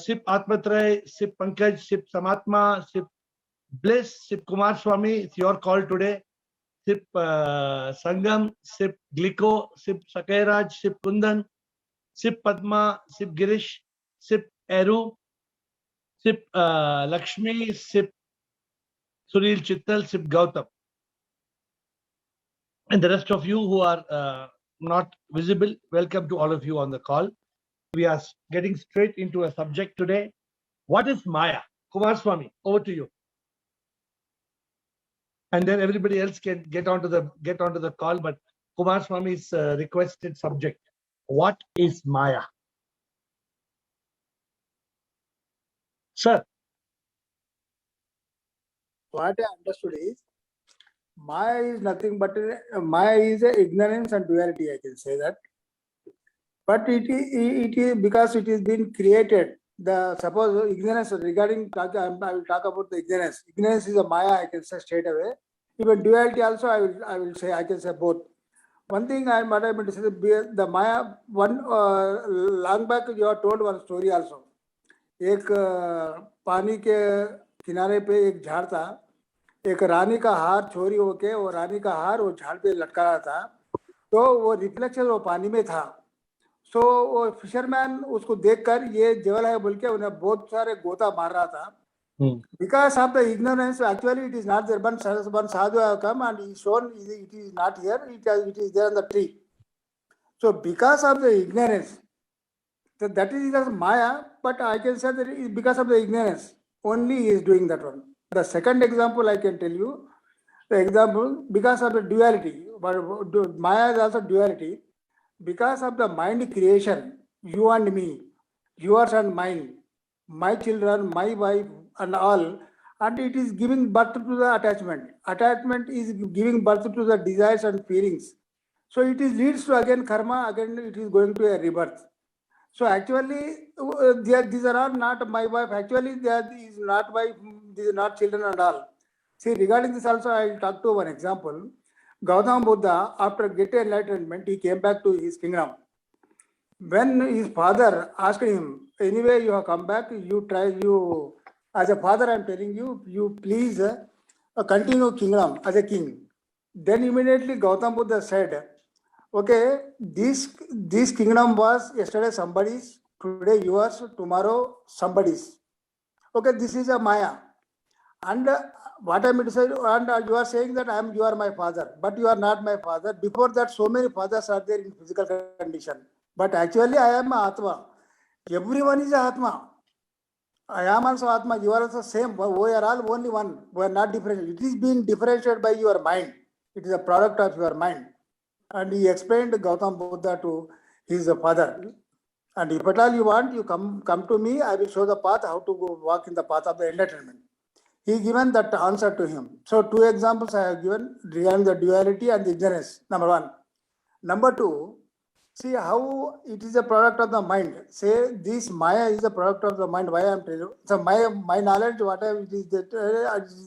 Sip Atmatray, Sip Pankaj, Sip Samatma, Sip Bliss, Sip Kumar Swami. It's your call today. Sip Sangam, Sip Glico, Sip Sakairaj, Sip Kundan, Sip Padma, Sip Girish, Sip Eru, Sip Lakshmi, Sip Sunil Chittal, Sip Gautam. And the rest of you who are not visible, welcome to all of you on the call. We are getting straight into a subject today. What is Maya? Kumar Swami, over to you. And then everybody else can get onto the call. But Kumar Swami's requested subject. What is Maya? Sir. What I understood is, Maya is nothing but Maya is a ignorance and duality. I can say that. But it is because it is been created. The suppose ignorance regarding I will talk about the ignorance. Ignorance is a Maya. I can say straight away. Even duality also I will say I can say both. One thing I might have to say the Maya one long back you have told one story also. एक पानी के किनारे पे एक झाड़ था, एक रानी का हार चोरी होके वो रानी का हार वो झाड़ पे लटका रहा था, तो वो रिफ्लेक्शन वो पानी में था. सो वो फिशरमैन उसको देखकर ये जेवल है बोल के उन्हें बहुत सारे गोता मार रहा था. Because of the ignorance, actually it is not there. One sadhu have come and he shown it is not here. It is there on the tree. So because of the ignorance, so that is just Maya. But I can say that it is because of the ignorance only he is doing that one. The second example I can tell you, the example because of the duality. But Maya is also duality. Because of the mind creation, you and me, yours and mine, my children, my wife, and all, and it is giving birth to the attachment. Attachment is giving birth to the desires and feelings. So it is leads to again karma, again it is going to a rebirth. So actually, these are all not my wife. Actually, there is not wife, these are not children and all. See, regarding this also, I will talk to one example. Gautama Buddha, after getting enlightenment, he came back to his kingdom. When his father asked him, anyway, you have come back, you as a father, I am telling you, you please continue kingdom as a king. Then immediately Gautama Buddha said, okay, this kingdom was yesterday somebody's, today yours, tomorrow somebody's. Okay, this is a Maya. And what I mean to say, and you are saying that you are my father, but you are not my father. Before that, so many fathers are there in physical condition. But actually, I am Atma. Everyone is Atma. I am also Atma. You are also same. We are all only one. We are not different. It is being differentiated by your mind. It is a product of your mind. And he explained Gautama Buddha to his father. And if at all you want, you come to me. I will show the path how to go walk in the path of the enlightenment. He given that answer to him. So 2 examples I have given regarding the duality and the ignorance. Number 1. Number 2. See how it is a product of the mind. Say this Maya is a product of the mind. Why I am telling you? So my knowledge, whatever it is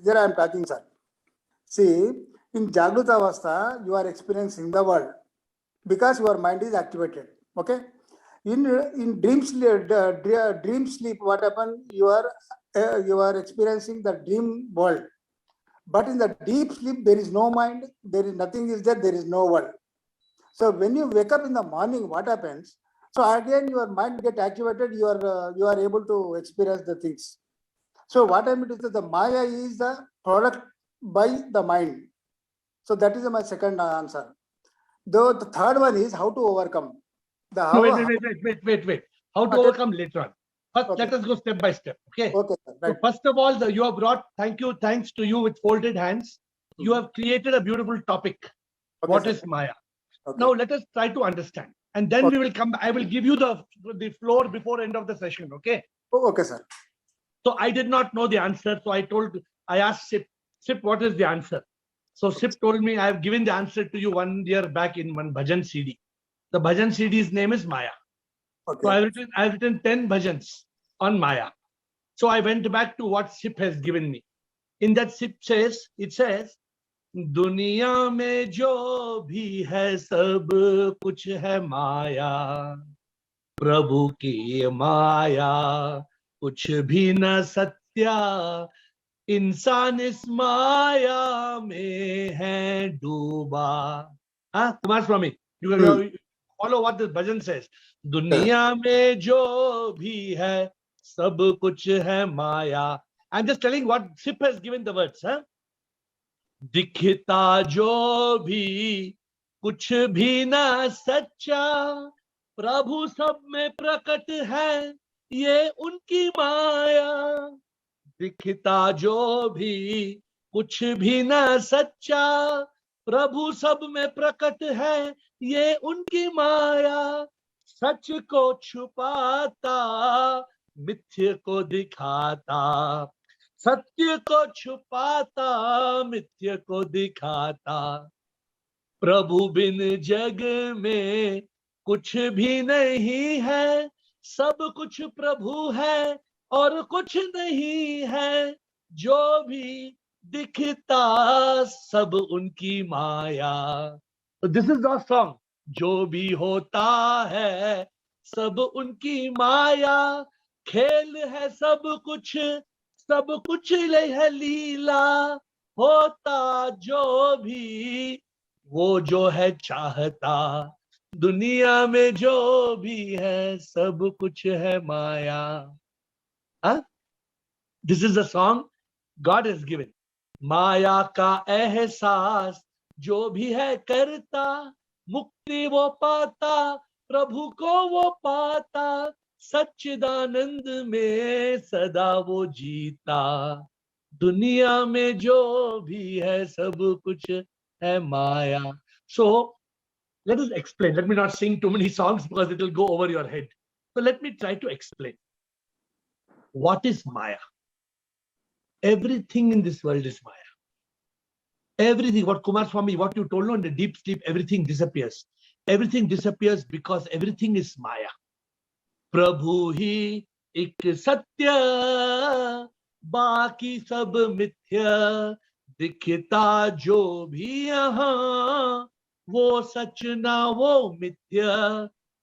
there I am talking, sir. See, in Jagruta Avastha, you are experiencing the world because your mind is activated. Okay. In dream sleep, what happened? You are experiencing the dream world. But in the deep sleep, there is no mind. There is nothing is there. There is no world. So when you wake up in the morning, what happens? So again, your mind get activated. You are able to experience the things. So what I mean is that the Maya is the product by the mind. So that is my second answer. Though the third one is how to overcome. Wait. How to overcome later on. First, let us go step by step. Okay. Okay. Right. So first of all, you have brought. Thanks to you with folded hands. You have created a beautiful topic. Okay, what is Maya? Okay. Now let us try to understand, and then we will come. I will give you the floor before end of the session. Okay. Oh, okay, sir. So I did not know the answer, so I asked Sip, what is the answer? So Sip told me I have given the answer to you 1 year back in one bhajan CD. The bhajan CD's name is Maya. Okay. So I have written 10 bhajans on Maya. So I went back to what Sip has given me. In that Sip says, दुनिया में जो भी है सब कुछ है माया, प्रभु की माया कुछ भी न सत्या, इंसान इस माया में है डूबा। हाँ, Kumar Swami, you can follow what this bhajan says. दुनिया में जो भी है सब कुछ है माया। I am just telling what sip has given the words. दिखता जो भी कुछ भी ना सच्चा, प्रभु सब में प्रकट है ये उनकी माया। दिखता जो भी कुछ भी ना सच्चा, प्रभु सब में प्रकट है ये उनकी माया। सच को छुपाता, मिथ्य को दिखाता, सत्य को छुपाता, मिथ्य को दिखाता। प्रभु बिन जग में कुछ भी नहीं है, सब कुछ प्रभु है और कुछ नहीं है। जो भी दिखता सब उनकी माया। This is the song. जो भी होता है सब उनकी माया, खेल है सब कुछ है लीला। होता जो भी वो जो है चाहता, दुनिया में जो भी है सब कुछ है माया। This is the song God has given. माया का एहसास जो भी है करता, मुक्ति वो पाता, प्रभु को वो पाता। सच्चिदानंद में सदा वो जीता, दुनिया में जो भी है सब कुछ है माया। So let us explain. Let me not sing too many songs because it will go over your head. So let me try to explain. What is Maya? Everything in this world is Maya. Everything, what Kumar Swami, what you told, no, in the deep sleep, everything disappears. Everything disappears because everything is Maya. प्रभु ही एक सत्य, बाकी सब मिथ्या। दिखता जो भी यहाँ वो सच ना वो मिथ्या।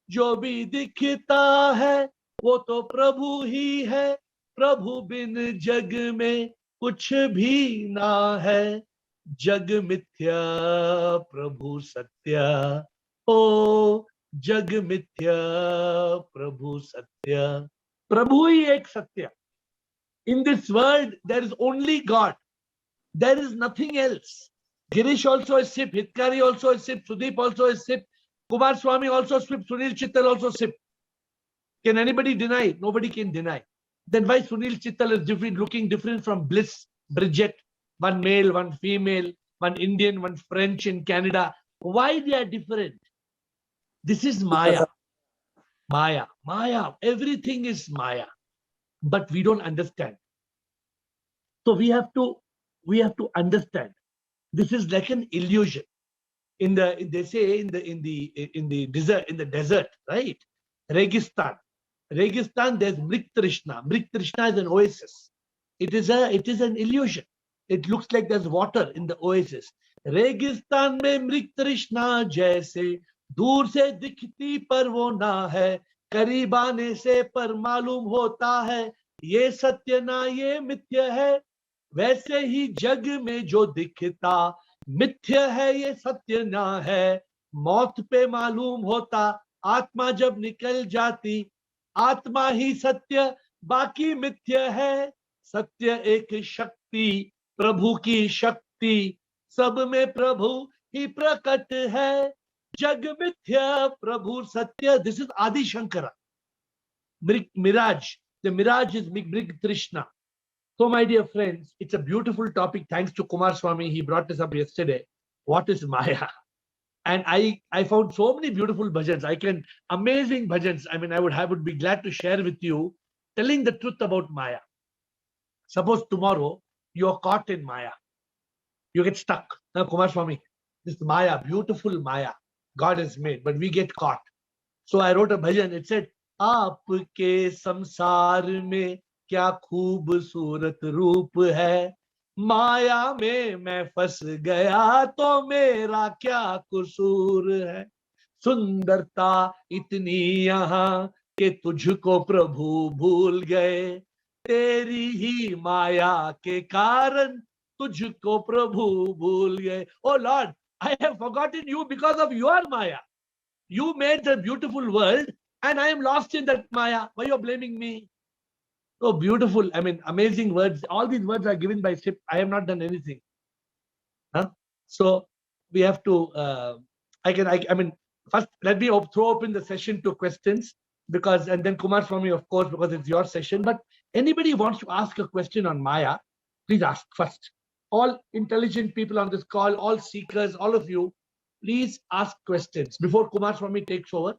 जो भी दिखता है वो तो प्रभु ही है, प्रभु बिन जग में कुछ भी ना है। जग मिथ्या प्रभु सत्य, ओ जग मिथ्या प्रभु सत्य। प्रभु ही एक सत्य। In this world there is only God. There is nothing else. Girish also is SIP, Hitkari also is SIP, Sudeep also is SIP, Kumar Swami also SIP, Sunil Chittal also SIP. Can anybody deny? Nobody can deny. Then why Sunil Chittal is different, looking different from Bliss, Bridget, one male, one female, one Indian, one French in Canada? Why they are different? This is Maya. Maya, Maya, everything is Maya, but we don't understand. So we have to understand. This is like an illusion. They say in the desert, right? Registan, there's Mrik Trishna. Mrik Trishna is an oasis. It is an illusion. It looks like there's water in the oasis. रेगिस्तान में मृग तृष्णा जैसे, दूर से दिखती पर वो ना है, करीब आने से पर मालूम होता है ये सत्य ना ये मिथ्य है। वैसे ही जग में जो दिखता मिथ्य है ये सत्य ना है। मौत पे मालूम होता आत्मा जब निकल जाती, आत्मा ही सत्य बाकी मिथ्य है। सत्य एक शक्ति, प्रभु की शक्ति, सब में प्रभु ही प्रकट है। जग मिथ्या प्रभु सत्य। दिस इज आदि Shankara. Mirage. The mirage is Mrig Trishna. So my dear friends, it's a beautiful topic. Thanks to Kumar Swami. He brought this up yesterday. What is Maya? And I found so many beautiful bhajans. Amazing bhajans. I mean, I would be glad to share with you, telling the truth about Maya. Suppose tomorrow you are caught in Maya. You get stuck. Now, Kumar Swami, this Maya, beautiful Maya, God has made, but we get caught. So I wrote a bhajan. It said, आपके संसार में क्या खूबसूरत रूप है, माया में मैं फंस गया तो मेरा क्या कसूर है। सुंदरता इतनी यहाँ कि तुझको प्रभु भूल गए, तेरी ही माया के कारण तुझको प्रभु भूल गए. Oh Lord, I have forgotten you because of your Maya. You made the beautiful world and I am lost in that Maya. Why you are blaming me? So beautiful. I mean, amazing words. All these words are given by Sip. I have not done anything. Huh? So we have to, I mean, first let me throw open the session to questions because, and then Kumar Swami, of course, because it's your session. But anybody who wants to ask a question on Maya, please ask first. All intelligent people on this call, all seekers, all of you, please ask questions before Kumar Swami takes over.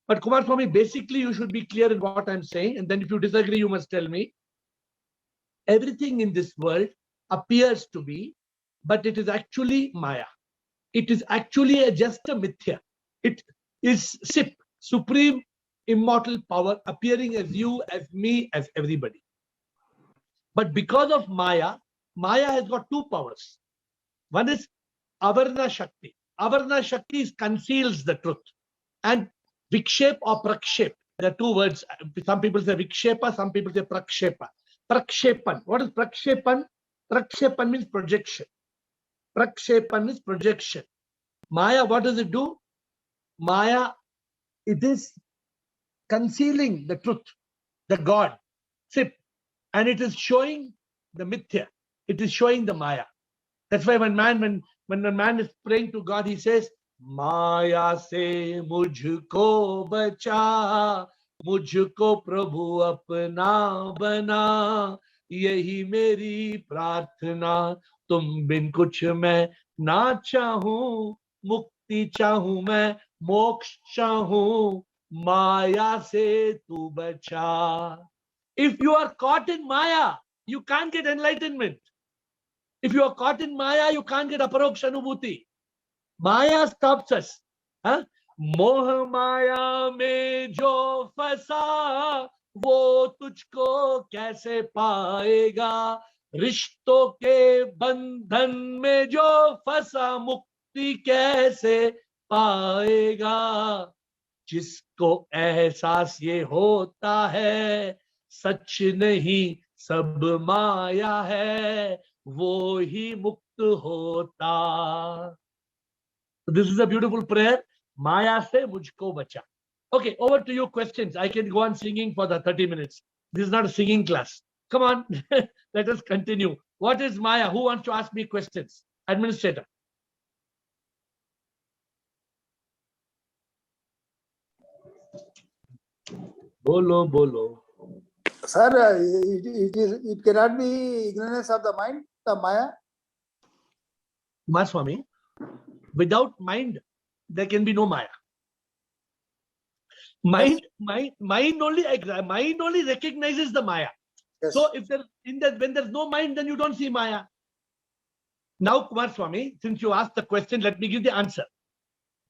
But Kumar Swami, basically, you should be clear in what I'm saying. And then if you disagree, you must tell me. Everything in this world appears to be, but it is actually Maya. It is actually just a mithya. It is Sip, supreme immortal power appearing as you, as me, as everybody. But because of Maya, Maya has got two powers. One is Avarna Shakti. Avarna Shakti conceals the truth. And Vikshep or Prakshep, there are two words. Some people say Vikshepa, some people say Prakshepa. Prakshepan. What is Prakshepan? Prakshepan means projection. Prakshepan is projection. Maya, what does it do? Maya, it is concealing the truth, the God, Sip, and it is showing the mithya. It is showing the Maya. That's why when a man is praying to God, he says, Maya se mujhko bacha, mujhko prabhu apna bana, yahi meri prarthana, tum bin kuch main na chahu, mukti chahu main, moksha chahu, Maya se tu bacha. If you are caught in Maya, you can't get enlightenment. If you are caught in Maya, you can't get aparoksha anubhuti. Maya stops us. Huh? मोह माया में जो फंसा वो तुझको कैसे पाएगा, रिश्तों के बंधन में जो फंसा मुक्ति कैसे पाएगा, जिसको एहसास ये होता है सच नहीं सब माया है, वो ही मुक्त होता. This is a beautiful prayer. Maya se mujhko bacha. Okay, over to you. Questions. I can go on singing for the 30 minutes. This is not a singing class. Come on, let us continue. What is Maya? Who wants to ask me questions? Administrator. Bolo, bolo. Sir, it cannot be ignorance of the mind, the Maya. Kumar Swami, without mind, there can be no Maya. Mind only recognizes the Maya. Yes. So if when there's no mind, then you don't see Maya. Now, Kumar Swami, since you asked the question, let me give the answer.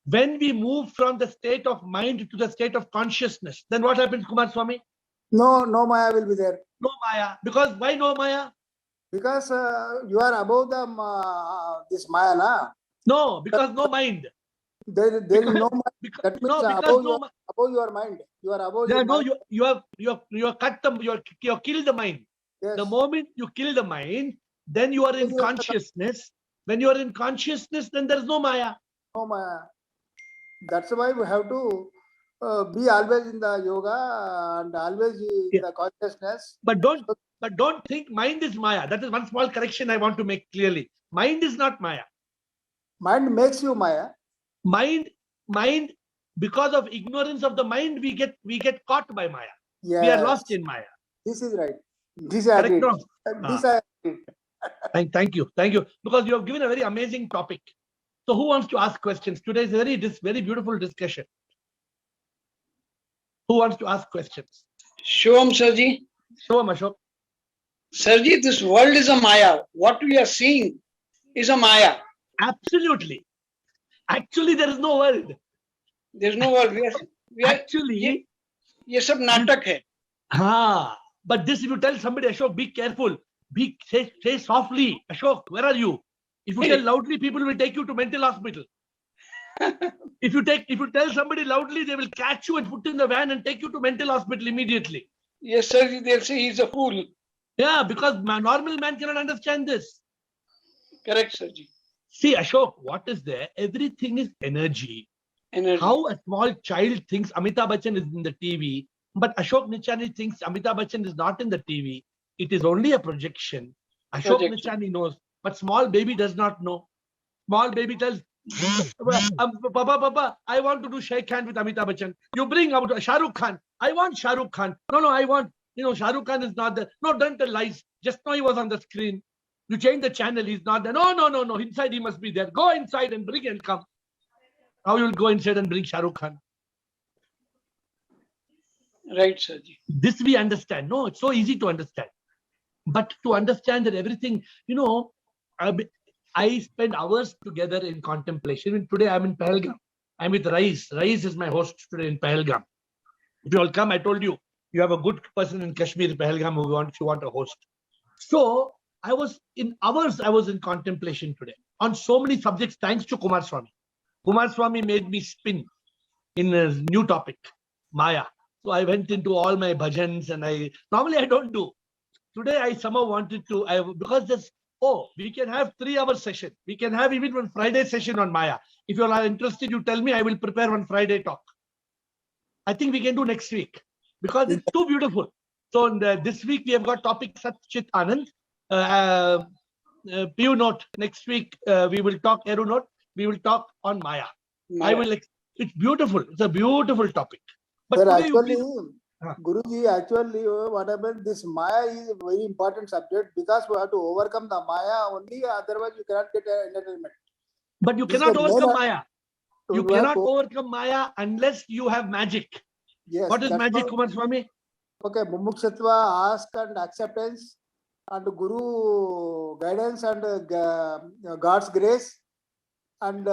When we move from the state of mind to the state of consciousness, then what happens, Kumar Swami? No Maya will be there. No Maya. Because why no Maya? Because you are above the this Maya, na? No, because no mind. There is no mind. That means above your mind. You are above your mind. You have cut them. You have killed the mind. Yes. The moment you kill the mind, then you are in consciousness. When you are in consciousness, then there is no Maya. No Maya. That's why we have to be always in the yoga and always in the consciousness. But don't think mind is Maya. That is one small correction I want to make clearly. Mind is not Maya. Mind makes you Maya. Mind, because of ignorance of the mind, we get caught by Maya. Yes. We are lost in Maya. This is right. This I agree. This I agree. Thank you. Because you have given a very amazing topic. So who wants to ask questions? Today is a very beautiful discussion. Who wants to ask questions? Shivam Sarji. Shivam Ashok. Sarji, this world is a Maya. What we are seeing is a Maya. Absolutely. Actually, there is no world. There is no world. We are actually, ये सब नाटक है. हाँ. But this, if you tell somebody, Ashok, be careful. Say softly. Ashok, where are you? If you tell loudly, people will take you to mental hospital. If you tell somebody loudly, they will catch you and put in the van and take you to mental hospital immediately. Yes, sir. They'll say he's a fool. Yeah, because normal man cannot understand this. Correct, sir. See, Ashok, what is there? Everything is energy. Energy. How a small child thinks Amitabh Bachchan is in the TV, but Ashok Nichani thinks Amitabh Bachchan is not in the TV. It is only a projection. Ashok Nichani knows, but small baby does not know. Small baby tells, Papa, I want to do shake hand with Amitabh Bachchan. You bring out Shah Rukh Khan. I want Shah Rukh Khan. No, I want, Shah Rukh Khan is not there. No, don't tell lies. Just know he was on the screen. You change the channel, he's not there. No. Inside he must be there. Go inside and bring and come. How you will go inside and bring Shah Rukh Khan? Right, sir. This we understand. No, it's so easy to understand. But to understand that everything, I spend hours together in contemplation. And today I'm in Pahalgam. I'm with Rais. Rais is my host today in Pahalgam. If you all come, I told you, you have a good person in Kashmir, Pahalgam, who you want a host. So I was in contemplation today on so many subjects, thanks to Kumar Swami. Kumar Swami made me spin in a new topic, Maya. So I went into all my bhajans and normally I don't do. Today I somehow wanted to, because we can have 3-hour session. We can have even one Friday session on Maya. If you all are interested, you tell me, I will prepare one Friday talk. I think we can do next week because it's too beautiful. So this week we have got topic Sat Chit Anand. PU note, next week we will talk Eru note. We will talk on Maya. It's beautiful. It's a beautiful topic. But sir, today actually, Guruji, actually, what happened, this Maya is a very important subject because we have to overcome the Maya only, otherwise you cannot get entertainment. But you cannot overcome Maya. You cannot overcome Maya unless you have magic. Yes. What is magic, Kumar Swami? Okay, Mumukshatva, ask and acceptance, and Guru guidance and God's grace, and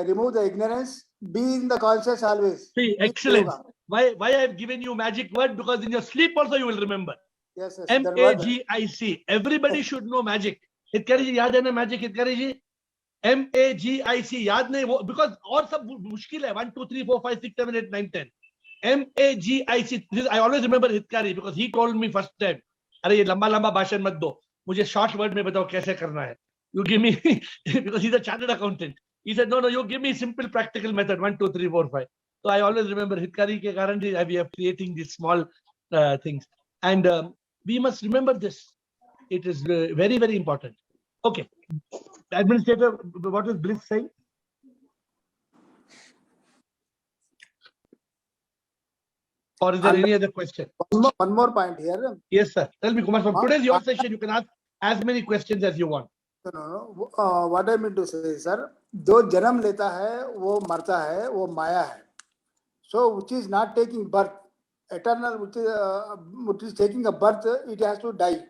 remove the ignorance, be in the conscious always. See, excellence. Why I have given you magic word? Because in your sleep also you will remember. Yes. MAGIC. Everybody should know magic. Hitkari ji, yaad hai na magic, Hitkari ji? MAGIC. Yaad nahi, because all sab mushkil hai. 1, 2, 3, 4, 5, 6, 7, 8, 9, 10. MAGIC. I always remember Hitkari because he told me first time, अरे ये लंबा लंबा भाषण मत दो, मुझे short word में बताओ कैसे करना है. You give me, because he's a chartered accountant. He said, no, you give me simple practical method, 1, 2, 3, 4, 5. So I always remember Hitkari ke karan we are creating these small things. And we must remember this. It is very, very important. Okay. Administrator, what was Bliss saying? Or is there any other question? One more point here. Yes, sir. Tell me, Kumar. Today is your session. You can ask as many questions as you want. No. What I mean to say, sir, जो जन्म लेता है, वो मरता है, वो माया है. So, which is not taking birth, eternal, which is taking a birth, it has to die,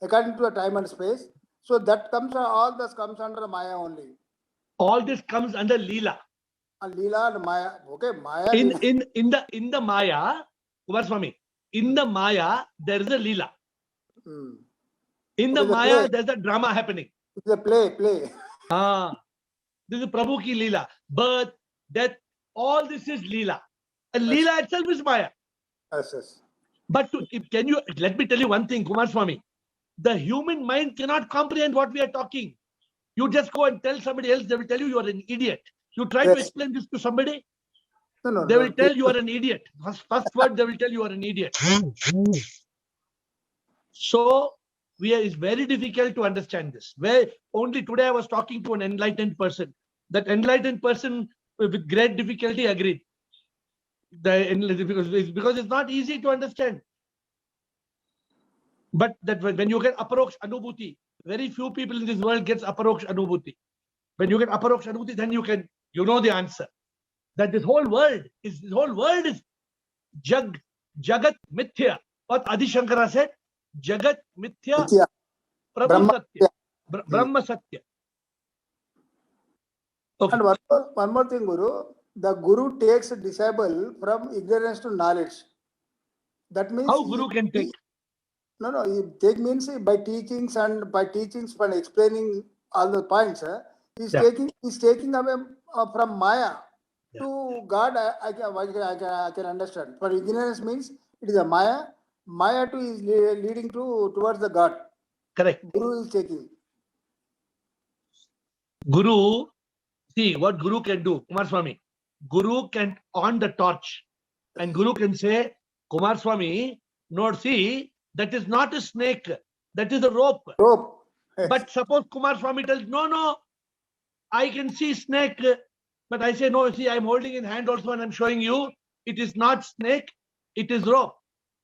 according to a time and space. So that comes, all this comes under Maya only. All this comes under Leela. Leela and Maya. Okay, Maya. In the Maya, Kumar Swami, in the Maya there is a Leela. In the Maya there's a drama happening. It's a play. This is Prabhu ki Leela. Birth, death, all this is Leela. And Leela itself is Maya. Yes. But let me tell you one thing, Kumar Swami. The human mind cannot comprehend what we are talking. You just go and tell somebody else, they will tell you are an idiot. You try to explain this to somebody, they will tell you are an idiot. First word, they will tell you are an idiot. So, it's very difficult to understand this. Where only today I was talking to an enlightened person. That enlightened person with great difficulty agreed. Because it's not easy to understand. But that when you get aparoksh anubhuti, very few people in this world gets aparoksh anubhuti. When you get aparoksh anubhuti, then you know the answer. That this whole world is jagat mithya. What Adi Shankara said, jagat mithya, Prabhu satya, Brahma satya. Okay. And one more thing, Guru. The Guru takes a disciple from ignorance to knowledge. That means how Guru can take? No. Take means by teachings and explaining all the points. He's taking away from Maya Yeah. to God, I can understand. For ignorance means it is a Maya. Maya to is leading towards the God. Correct. Guru is taking. Guru, see what Guru can do, Kumar Swami. Guru can on the torch and Guru can say, Kumar Swami, no, see, that is not a snake, that is a rope. Rope. But suppose Kumar Swami tells, no, I can see snake, but I say, no, see, I'm holding in hand also and I'm showing you, it is not snake, it is rope.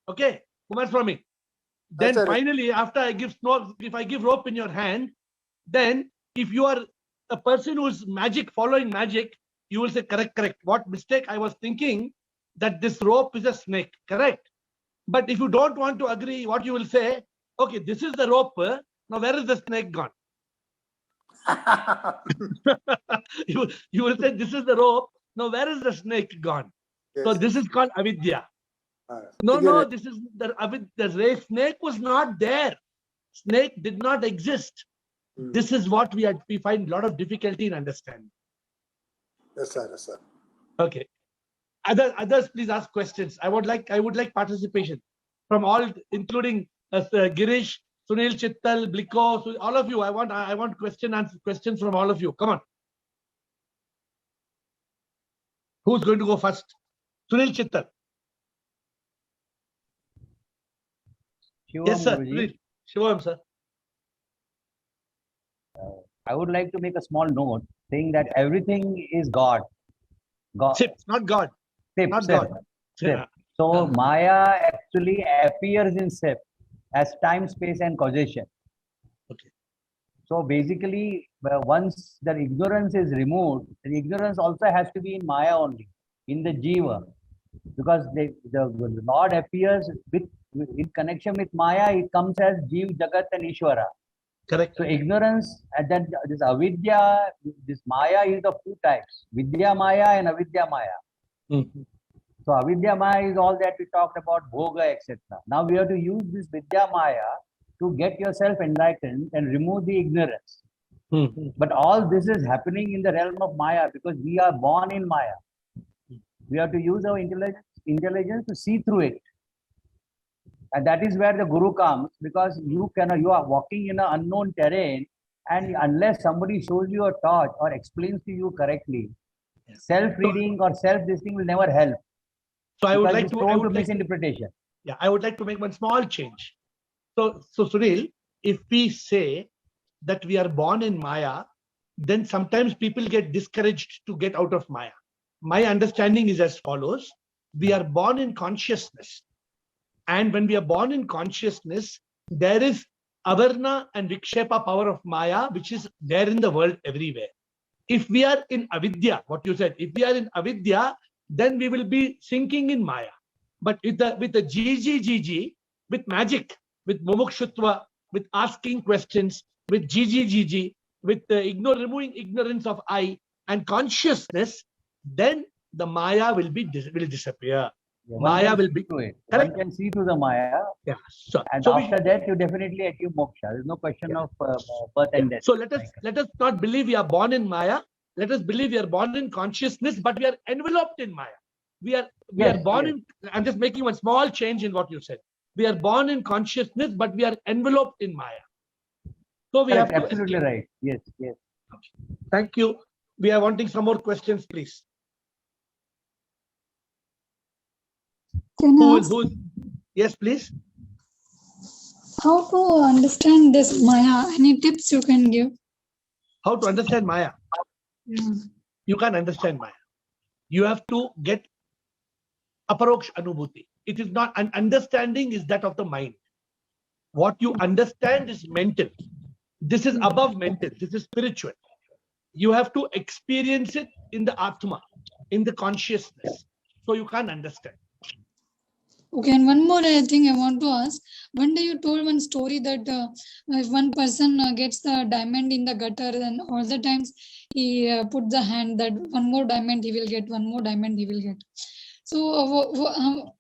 Okay, Kumar Swami. Then Yes, finally, after I give snow, if I give rope in your hand, then if you are a person who's magic, following magic, you will say, correct. What mistake? I was thinking that this rope is a snake, correct? But if you don't want to agree, what you will say, okay, this is the rope. Now, where is the snake gone? you will say, this is the rope. Now, where is the snake gone? Yes, So this is called avidya. No, ignorant. this is the snake was not there. Snake did not exist. This is what we find a lot of difficulty in understanding. Yes, sir. Yes, sir. Okay. Others, please ask questions. I would like participation from all, including Girish, Sunil, Chittal, Bliko, so all of you. I want questions from all of you. Come on. Who's going to go first? Sunil, Chittal. Shivam, Yes, sir. Guruji. Please. Shivam, sir. I would like to make a small note saying that everything is God. God. Sip, not God. Sip, Not sip, God. sip. Yeah. So Maya actually appears in Sip as time, space, and causation. Okay. So basically, once the ignorance is removed, the ignorance also has to be in Maya only, in the Jiva. Because the Lord appears in connection with Maya, it comes as Jiv, Jagat, and Ishvara. Correct. So ignorance, and then this avidya, this Maya is of two types, Vidya Maya and Avidya Maya. Mm-hmm. So avidya Maya is all that we talked about, bhoga, etc. Now we have to use this Vidya Maya to get yourself enlightened and remove the ignorance. Mm-hmm. But all this is happening in the realm of Maya because we are born in Maya. We have to use our intelligence to see through it. And that is where the Guru comes, because you are walking in an unknown terrain, and unless somebody shows you a torch or explains to you correctly, self-reading or self-this thing will never help. So I would because like it's to. prone to misinterpretation. Yeah, I would like to make one small change. So Sunil, if we say that we are born in Maya, then sometimes people get discouraged to get out of Maya. My understanding is as follows. We are born in consciousness. And when we are born in consciousness, there is avarna and vikshepa power of Maya, which is there in the world everywhere. If we are in avidya, what you said, if we are in avidya, then we will be sinking in Maya. But with the GG, with magic, with mumukshutva, with asking questions, with GG, with removing ignorance of I and consciousness, then the Maya will disappear. Maya will be through it. correct. One can see through the Maya. Yeah. So after that, you definitely achieve moksha. There is no question of birth and death. So let us not believe we are born in Maya. Let us believe we are born in consciousness, but we are enveloped in Maya. We are born in. I'm just making one small change in what you said. We are born in consciousness, but we are enveloped in Maya. So we have to absolutely escape. Right. Yes. Okay. Thank you. We are wanting some more questions, please. Yes, please. How to understand this Maya? Any tips you can give? How to understand Maya? Yeah. You can't understand Maya. You have to get aparoksh anubhuti. It is not an understanding, is that of the mind. What you understand is mental. This is above mental. This is spiritual. You have to experience it in the Atma, in the consciousness. So you can't understand. Okay, and one more thing I want to ask. One day you told one story that if one person gets the diamond in the gutter, then all the times he put the hand that one more diamond he will get, one more diamond he will get. So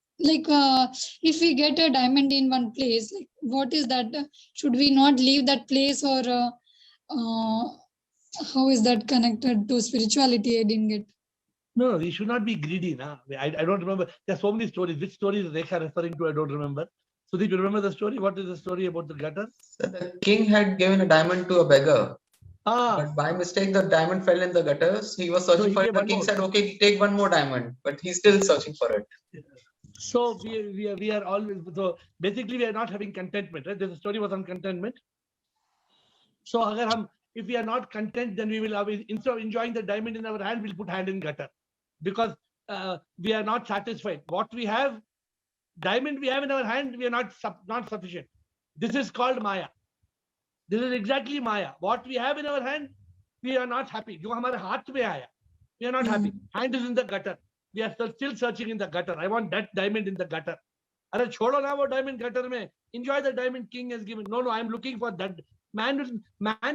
if we get a diamond in one place, like, what is that? Should we not leave that place, or How is that connected to spirituality? I didn't get. No, we should not be greedy. Nah. I don't remember. There are so many stories. Which story is Rekha referring to? I don't remember. So, did you remember the story? What is the story about the gutter? So the king had given a diamond to a beggar, Ah, but by mistake the diamond fell in the gutters. He was searching he for it. gave The one king more. said, "Okay, take one more diamond," but he's still searching for it. So we are always, so basically we are not having contentment, right? There's a story was on contentment. So if we are not content, then we will instead of enjoying the diamond in our hand, we'll put hand in gutter, because we are not satisfied. What we have, diamond we have in our hand, we are not sufficient. This is called Maya. This is exactly Maya. What we have in our hand, we are not happy. जो हमारे हाथ में आया, we are not happy. Hand is in the gutter. We are still searching in the gutter. I want that diamond in the gutter. अरे छोड़ो ना वो diamond gutter में. Enjoy the diamond king has given. No, I am looking for that. Man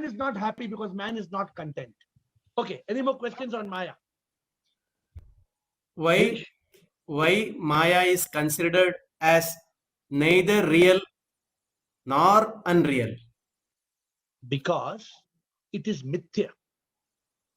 is not happy because man is not content. Okay, any more questions on Maya? Why Maya is considered as neither real nor unreal? Because it is mithya.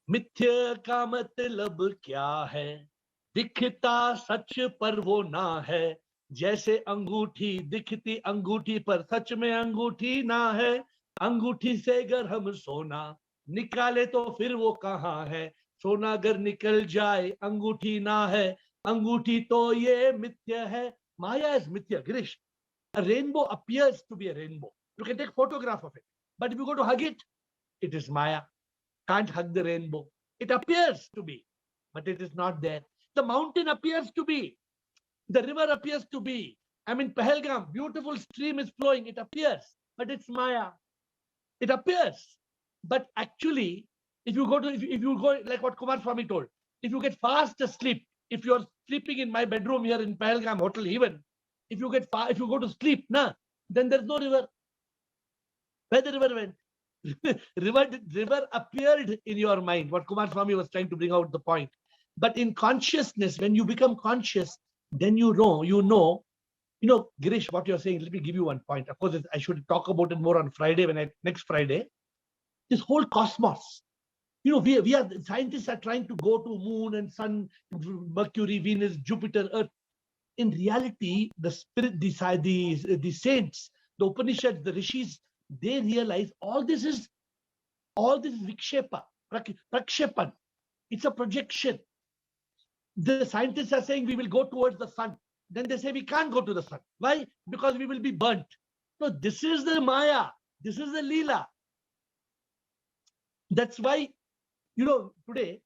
मिथ्या का मतलब क्या है? दिखता सच पर वो ना है, जैसे अंगूठी दिखती अंगूठी पर सच में अंगूठी ना है। अंगूठी से अगर हम सोना निकाले तो फिर वो कहाँ है? सोना अगर निकल जाए अंगूठी ना है, अंगूठी तो ये मिथ्या है। Maya is mithya, Girish. A rainbow appears to be a rainbow. You can take photograph of it, but if you go to hug it, it is Maya. Can't hug the rainbow. It appears to be, but it is not there. The mountain appears to be. The river appears to be. I mean, Pahalgam, beautiful stream is flowing. It appears, but it's Maya. It appears, but actually, if you go like what Kumar Swami told, if you get fast asleep, if you are sleeping in my bedroom here in Pahalgam hotel, even if you go to sleep, then there's no river. Where the river went? river appeared in your mind. What Kumar Swami was trying to bring out the point. But in consciousness, when you become conscious, then you know, Girish, what you're saying, let me give you one point. Of course, I should talk about it more on Friday, next Friday. This whole cosmos, we are, scientists are trying to go to moon and sun, Mercury, Venus, Jupiter, Earth. In reality, the spirit, the saints, the Upanishads, the Rishis, they realize all this is vikshepa, prakshepan. It's a projection. The scientists are saying we will go towards the sun. Then they say we can't go to the sun. Why? Because we will be burnt. So this is the Maya. This is the Leela. That's why, today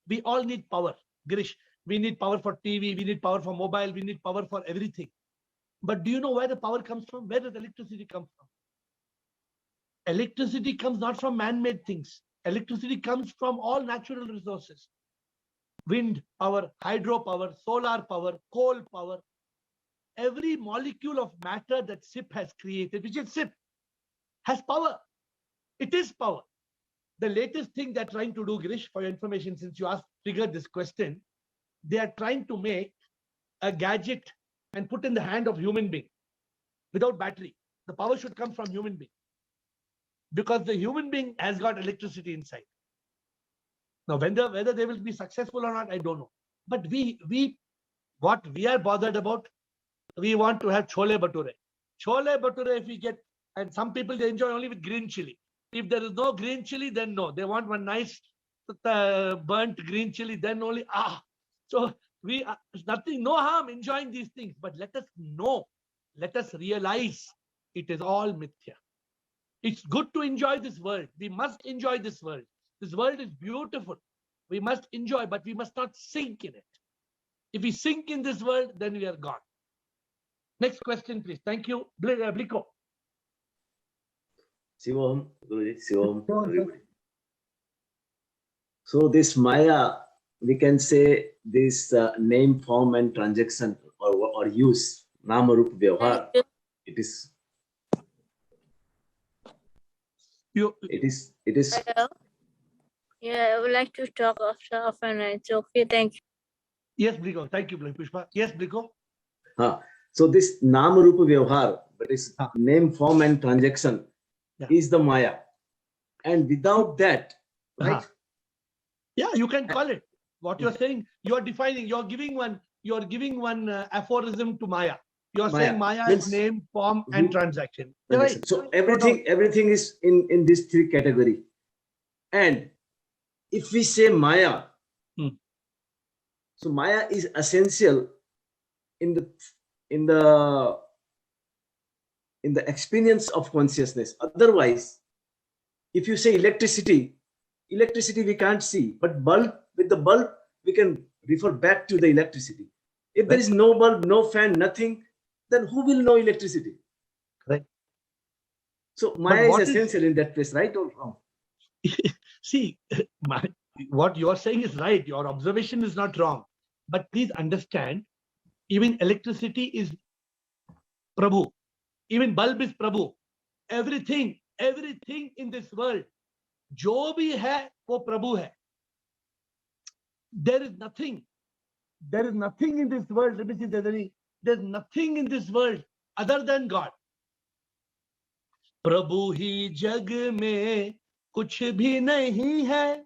we all need power. Girish, we need power for TV, we need power for mobile, we need power for everything. But do you know where the power comes from? Where does electricity come from? Electricity comes not from man-made things. Electricity comes from all natural resources. Wind power, hydro power, solar power, coal power. Every molecule of matter that SIP has created, which is SIP, has power. It is power. The latest thing they're trying to do, Girish, for your information, since you triggered this question, they are trying to make a gadget and put in the hand of human being without battery. The power should come from human being, because the human being has got electricity inside. Now, whether they will be successful or not, I don't know. But what we are bothered about, we want to have chole bhature. Chole bhature, if we get, and some people they enjoy only with green chili. If there is no green chili, then no. They want one nice burnt green chili, then only So nothing, no harm enjoying these things. But let us know, let us realize it is all mithya. It's good to enjoy this world. We must enjoy this world. This world is beautiful. We must enjoy, but we must not sink in it. If we sink in this world, then we are gone. Next question, please. Thank you. Bliko. Shivam, Guruji, Shivam, everybody. So this Maya, we can say this name, form, and transaction or use, Nama Rup Vyavhar. It is. It is. Hello. Yeah, I would like to talk after half an hour. It's okay, thank you. Yes, Bliko. Thank you, Pushpa. Yes, Bliko. So this Nama Rupa Vyavhar, that is name, form, and transaction, is the Maya. And without that, right? Uh-huh. Yeah, you can call it. What you're saying, you're defining, you're giving one aphorism to Maya. You're saying Maya is means- name, form, and transaction. You're right. So everything is in these three category. And if we say Maya, so Maya is essential in the experience of consciousness. Otherwise, if you say electricity we can't see, but with the bulb we can refer back to the electricity. If there is no bulb, no fan, nothing, then who will know electricity? Correct. So Maya what is is- essential in that place, right or wrong? See, what you're saying is right. Your observation is not wrong. But please understand, even electricity is Prabhu. Even bulb is Prabhu. Everything in this world, जो भी है वो प्रभु है. There is nothing in this world. Let me see if there's any. There's nothing in this world other than God. प्रभु ही जग में कुछ भी नहीं है,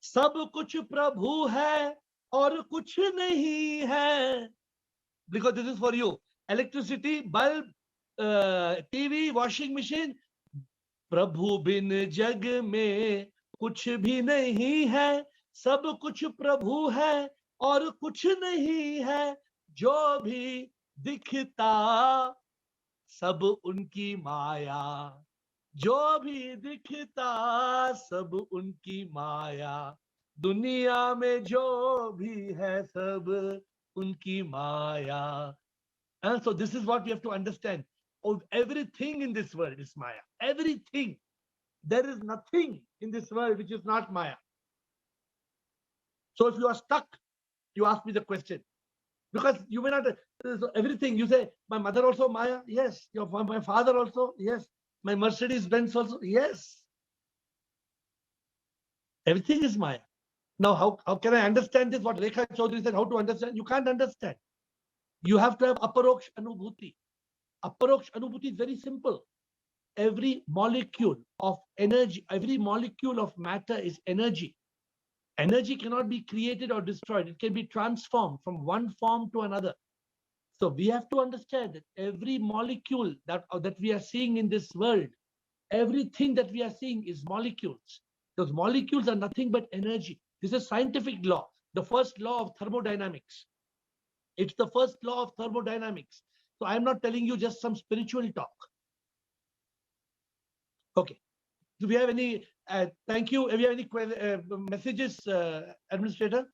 सब कुछ प्रभु है और कुछ नहीं है. Because this is for you. Electricity, bulb, TV, washing machine. प्रभु बिन जग में कुछ भी नहीं है, सब कुछ प्रभु है और कुछ नहीं है. जो भी दिखता सब उनकी माया, जो भी दिखता सब उनकी माया, दुनिया में जो भी है सब उनकी माया. And so this is what we have to understand. Of everything in this world is Maya. Everything. There is nothing in this world which is not Maya. So if you are stuck, you ask me the question. Because you may not, so everything, you say, my mother also Maya? Yes. My father also? Yes. My Mercedes Benz also? Yes. Everything is Maya. Now, how can I understand this? What Rekha Chaudhary said, how to understand? You can't understand. You have to have aparoksh anubhuti. Aparoksh anubhuti is very simple. Every molecule of energy, every molecule of matter is energy. Energy cannot be created or destroyed. It can be transformed from one form to another. So we have to understand that every molecule that we are seeing in this world, everything that we are seeing is molecules. Those molecules are nothing but energy. This is a scientific law, the first law of thermodynamics. It's the first law of thermodynamics. So I'm not telling you just some spiritual talk. Okay. Do we have any, thank you. Do we have any messages, Administrator?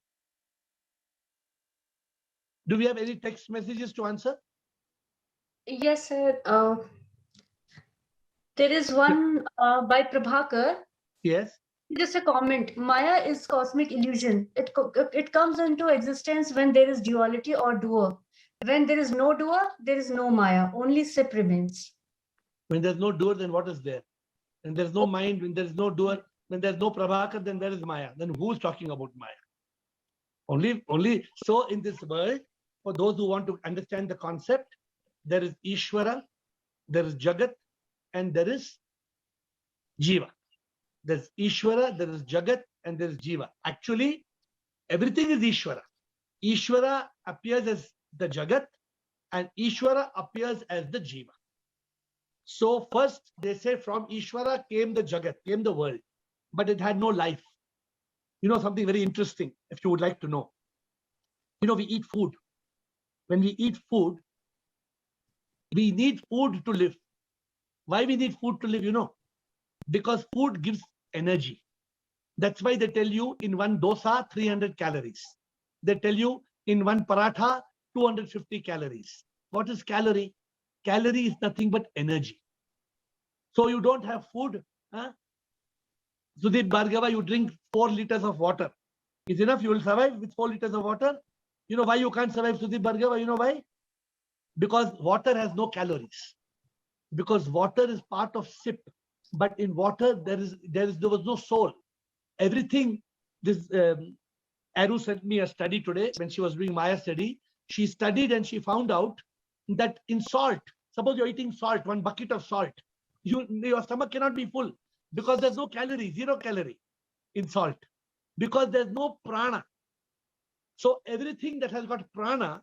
Do we have any text messages to answer? Yes, sir. There is one by Prabhakar. Yes. Just a comment. Maya is cosmic illusion. It comes into existence when there is duality or doer. When there is no doer, there is no Maya. Only Sip remains. When there's no doer, then what is there? When there's no mind, when there's no doer, when there's no Prabhakar, then where is Maya? Then who's talking about Maya? Only so in this world, for those who want to understand the concept, there is Ishvara, there is Jagat, and there is Jiva. There's Ishvara, there is Jagat, and there is Jiva. Actually, everything is Ishvara. Ishvara appears as the Jagat, and Ishvara appears as the Jiva. So first they say from Ishvara came the Jagat, came the world, but it had no life. You know something very interesting, if you would like to know. You know, we eat food. When we eat food, we need food to live. Why we need food to live, you know? Because food gives energy. That's why they tell you in one dosa, 300 calories. They tell you in one paratha, 250 calories. What is calorie? Calorie is nothing but energy. So you don't have food. Huh? Sudeep Bhargava, you drink 4 liters of water. Is enough? You will survive with 4 liters of water? You know why you can't survive, Sudeep Bhargava? You know why? Because water has no calories. Because water is part of sip. But in water, there was no soul. Everything, this Aru sent me a study today when she was doing Maya study. She studied and she found out that in salt, suppose you're eating salt, 1 bucket of salt, your stomach cannot be full because there's no calorie, 0 calorie. in salt because there's no prana. So everything that has got prana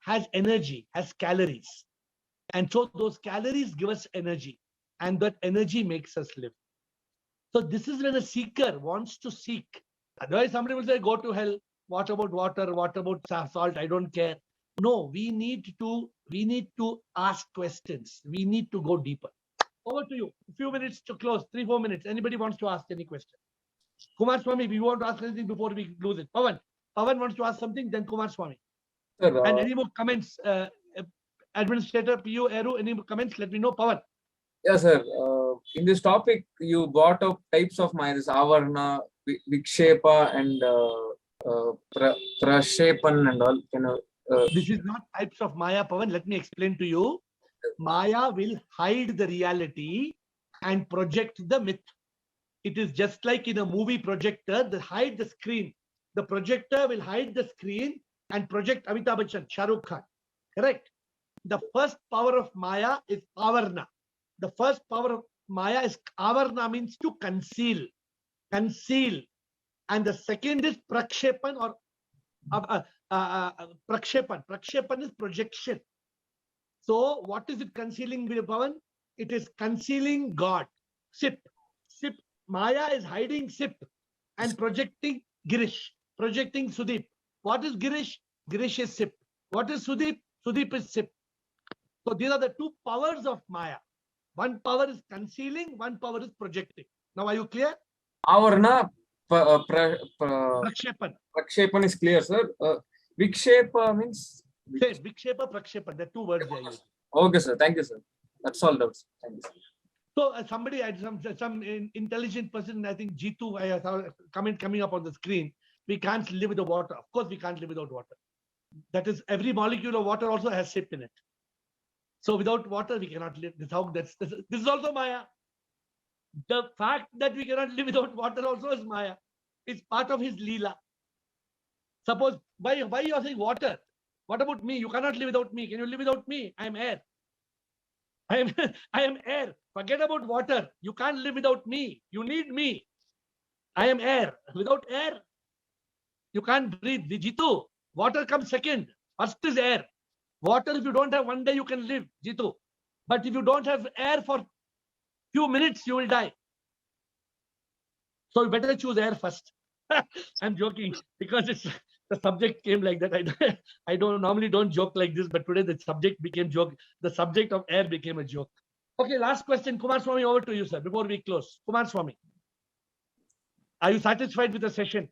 has energy, has calories. And so those calories give us energy, and that energy makes us live. So this is when a seeker wants to seek. Otherwise, somebody will say, go to hell. What about water? What about salt? I don't care. No, we need to ask questions. We need to go deeper. Over to you. A few minutes to close. 3-4 minutes. Anybody wants to ask any question? Kumar Swami, if you want to ask anything before we lose it. Pavan wants to ask something, then Kumar Swami. Sir, And any more comments? Administrator, PU, Eru, any more comments? Let me know. Pavan. yes, sir. In this topic, you brought up types of Maya, this Avarna, Vikshepa, and Prashepan and all. This is not types of Maya, Pavan. Let me explain to you. Maya will hide the reality and project the myth. It is just like in a movie projector, they hide the screen. The projector will hide the screen and project Amitabh Bachchan, Shah Rukh Khan. Correct? The first power of Maya is Avarna. The first power of Maya is Avarna, means to conceal. Conceal. And the second is Prakshepan or Prakshepan. Prakshepan is projection. So what is it concealing, Pavan? It is concealing God. Sip. Sip. Maya is hiding Sip and projecting Girish, projecting Sudeep. What is Girish? Girish is Sip. What is Sudeep? Sudeep is Sip. So these are the two powers of Maya. One power is concealing, one power is projecting. Now are you clear? Avarna, Prakshepan. Prakshepan is clear, sir. Vikshepa means. Say Vikshepa, Prakshepan. There are two words there. Okay, sir. Thank you, sir. That's all doubts. Thank you, sir. So somebody had some intelligent person, I think Jitu, I saw a comment coming up on the screen. We can't live without water. Of course, we can't live without water. That is, every molecule of water also has Sip in it. So without water, we cannot live. This is also Maya. The fact that we cannot live without water also is Maya. It's part of his Leela. Suppose, why you are saying water? What about me? You cannot live without me. Can you live without me? I am air. I am air. Forget about water. You can't live without me. You need me. I am air. Without air, you can't breathe. Jitu, water comes second. First is air. Water, if you don't have one day, you can live, Jitu. But if you don't have air for few minutes, you will die. So you better choose air first. I'm joking because it's the subject came like that. I normally don't joke like this, but today the subject became joke. The subject of air became a joke. Okay, last question. Kumar Swami, over to you, sir, before we close. Kumar Swami, are you satisfied with the session?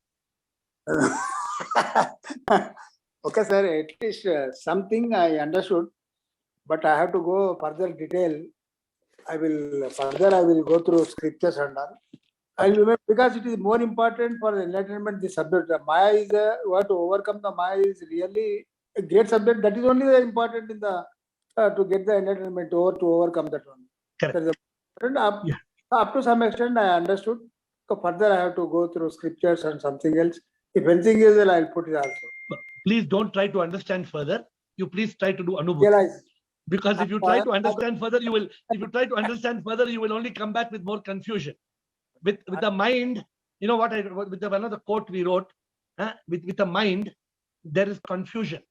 Okay, sir. At least something I understood, but I have to go further detail. I will go through scriptures and all. I will remember, because it is more important for enlightenment. This subject, Maya is what to overcome the Maya is really a great subject. That is only important in the to get the enlightenment or to overcome that one. Correct. And up to some extent, I understood. So further, I have to go through scriptures and something else. If anything is there, I'll put it also. Please don't try to understand further. You please try to do anubhuti. Realize. Because if you try to understand further, you will. If you try to understand further, you will only come back with more confusion. With the mind, you know what? With another quote we wrote. With the mind, there is confusion.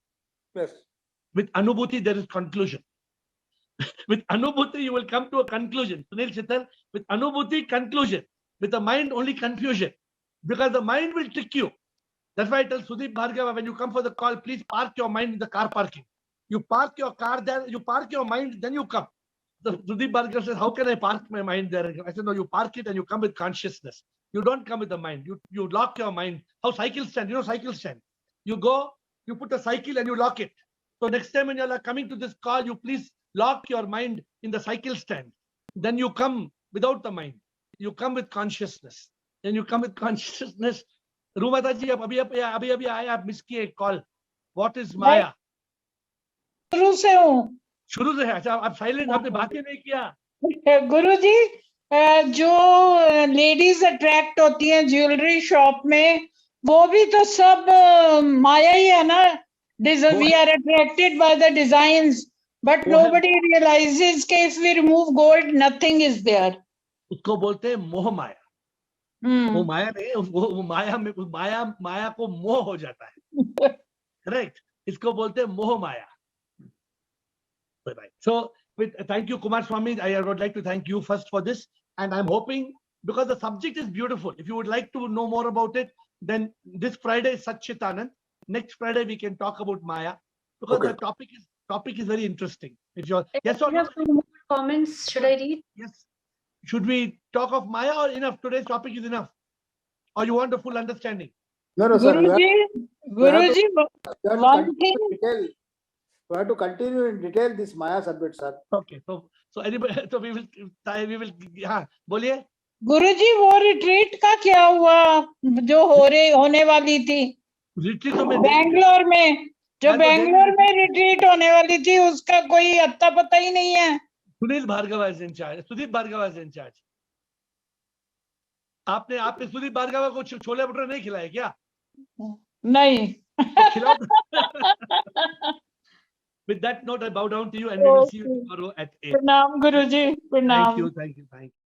Yes. With anubhuti, there is conclusion. With anubhuti, you will come to a conclusion. Sunil Chittal, with anubhuti, conclusion. With the mind, only confusion. Because the mind will trick you. That's why I tell Sudeep Bhargava, when you come for the call, please park your mind in the car parking. You park your car there, you park your mind, then you come. The Sudeep Bhargava says, how can I park my mind there? I said, no, you park it and you come with consciousness. You don't come with the mind. You lock your mind. How cycle stand? You know cycle stand. You go, you put a cycle and you lock it. So next time when you're coming to this call, you please lock your mind in the cycle stand. Then you come without the mind. You come with consciousness. Then you come with consciousness. Rumata ji, abhi aaya, miss ki ek call. What is Maya? शुरू से हूँ शुरू से है. अच्छा, आप silent, आपने बातें नहीं किया. गुरुजी, जो लेडीज अट्रैक्ट होती हैं ज्वेलरी शॉप में, वो भी तो सब माया ही है ना. We are attracted by the designs, but nobody realizes that if we remove gold, nothing is there. उसको बोलते हैं मोह माया. वो माया नहीं, वो माया में माया को मोह हो जाता है. Correct. इसको बोलते हैं मोह माया. Right. So, thank you, Kumar Swami. I would like to thank you first for this, and I'm hoping, because the subject is beautiful, if you would like to know more about it, then this Friday is Satchitanand. Next Friday we can talk about Maya, because Okay. the topic is very interesting. If you're yes or We no? have 2 more comments. Should I read? Yes. Should we talk of Maya or enough? Today's topic is enough, or you want a full understanding? No, no, sir. Guruji, We have to one continue thing, in detail. We have to continue in detail this Maya subject, sir. Okay. So anybody, so we will. हाँ, बोलिए. गुरुजी वो retreat का क्या हुआ जो होने वाली थी Retreat तो मैं बैंगलोर में, जो मैं तो बैंगलोर में रिट्रीट होने वाली थी उसका कोई अत्ता पता ही नहीं है. Sunil Bhargava is in charge. Sudeep Bhargava is in charge. आपने सुदीप भार्गव को छोले भटूरे नहीं खिलाए क्या? नहीं. खिलाओ. With that note, I bow down to you, and we will see you tomorrow at 8. प्रणाम गुरुजी, प्रणाम. Thank you.